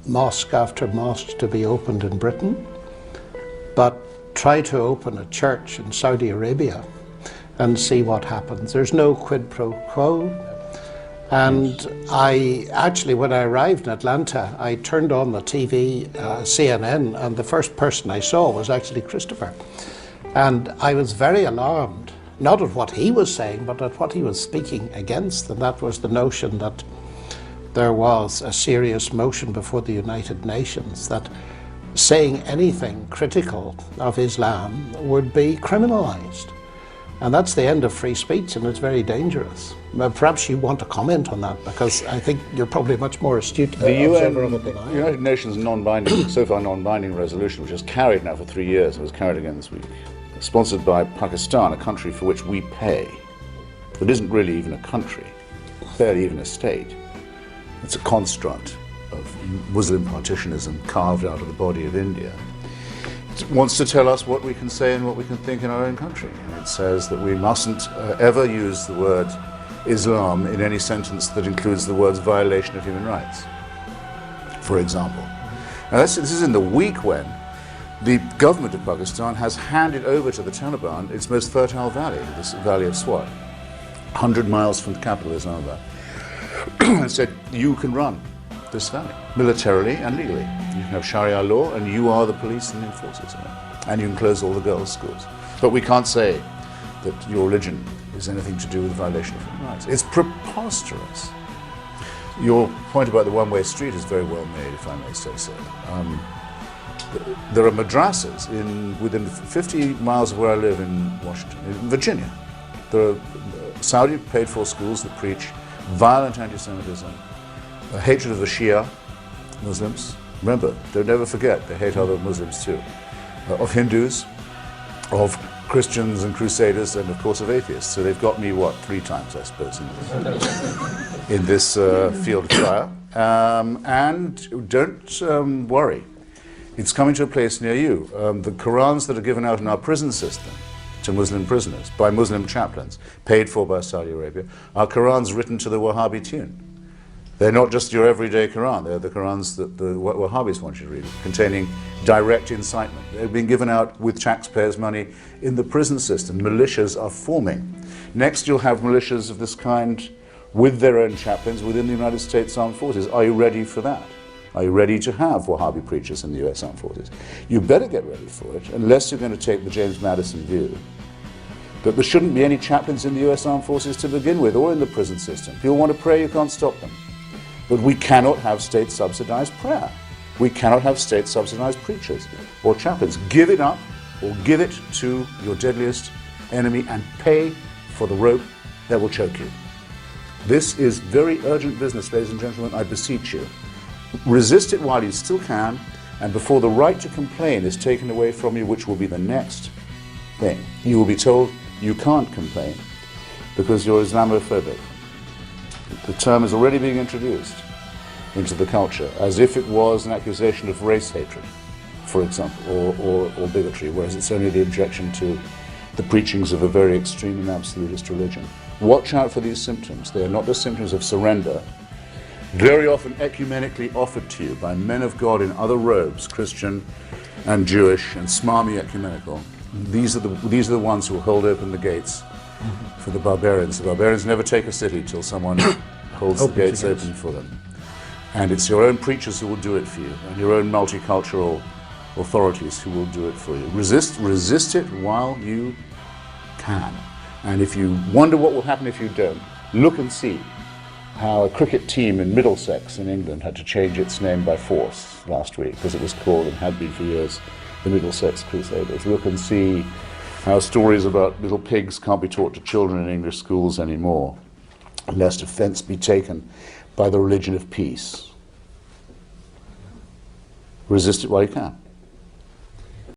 Mosque after mosque to be opened in Britain, but try to open a church in Saudi Arabia and see what happens. There's no quid pro quo. And I actually, when I arrived in Atlanta, I turned on the TV, CNN, and the first person I saw was actually Christopher. And I was very alarmed, not at what he was saying, but at what he was speaking against, and that was the notion that there was a serious motion before the United Nations that saying anything critical of Islam would be criminalized. And that's the end of free speech, and it's very dangerous. Perhaps you want to comment on that, because I think you're probably much more astute observer of it than I am. The United Nations non-binding, so far non-binding resolution, which is carried now for 3 years, and was carried again this week, sponsored by Pakistan, a country for which we pay. It isn't really even a country, barely even a state. It's a construct of Muslim partitionism carved out of the body of India. It wants to tell us what we can say and what we can think in our own country. And it says that we mustn't ever use the word Islam in any sentence that includes the words violation of human rights, for example. Now this is in the week when the government of Pakistan has handed over to the Taliban its most fertile valley, this valley of Swat, 100 miles from the capital, Islamabad, and said, you can run this valley, militarily and legally. You can have Sharia law, and you are the police and the enforcers of it. And you can close all the girls' schools. But we can't say that your religion is anything to do with violation of human rights. It's preposterous. Your point about the one-way street is very well made, if I may say so. There are madrasas within 50 miles of where I live in Washington, in Virginia. There are Saudi paid-for schools that preach violent anti-Semitism, a hatred of the Shia Muslims. Remember, don't ever forget, they hate other Muslims too. Of Hindus, of Christians and Crusaders, and of course of atheists. So they've got me, what, 3 times, I suppose, in this field of fire. And don't worry, it's coming to a place near you. The Qurans that are given out in our prison system to Muslim prisoners by Muslim chaplains, paid for by Saudi Arabia, are Qurans written to the Wahhabi tune. They're not just your everyday Quran, they're the Qurans that the Wahhabis want you to read, containing direct incitement. They've been given out with taxpayers' money in the prison system. Militias are forming. Next you'll have militias of this kind with their own chaplains within the United States Armed Forces. Are you ready for that? Are you ready to have Wahhabi preachers in the US Armed Forces? You better get ready for it, unless you're going to take the James Madison view that there shouldn't be any chaplains in the US Armed Forces to begin with, or in the prison system. People want to pray, you can't stop them. But we cannot have state-subsidized prayer. We cannot have state-subsidized preachers or chaplains. Give it up, or give it to your deadliest enemy and pay for the rope that will choke you. This is very urgent business, ladies and gentlemen, I beseech you. Resist it while you still can, and before the right to complain is taken away from you, which will be the next thing. You will be told you can't complain because you're Islamophobic. The term is already being introduced into the culture as if it was an accusation of race hatred, for example, or bigotry, whereas it's only the objection to the preachings of a very extreme and absolutist religion. Watch out for these symptoms. They are not the symptoms of surrender, very often ecumenically offered to you by men of God in other robes, Christian and Jewish and smarmy ecumenical. These are the ones who will hold open the gates for the barbarians. The barbarians never take a city till someone holds the gates open for them. And it's your own preachers who will do it for you, and your own multicultural authorities who will do it for you. Resist it while you can. And if you wonder what will happen if you don't, look and see how a cricket team in Middlesex in England had to change its name by force last week, because it was called, and had been for years, the Middlesex Crusaders. Look and see how stories about little pigs can't be taught to children in English schools anymore, lest offense be taken by the religion of peace. Resist it while you can.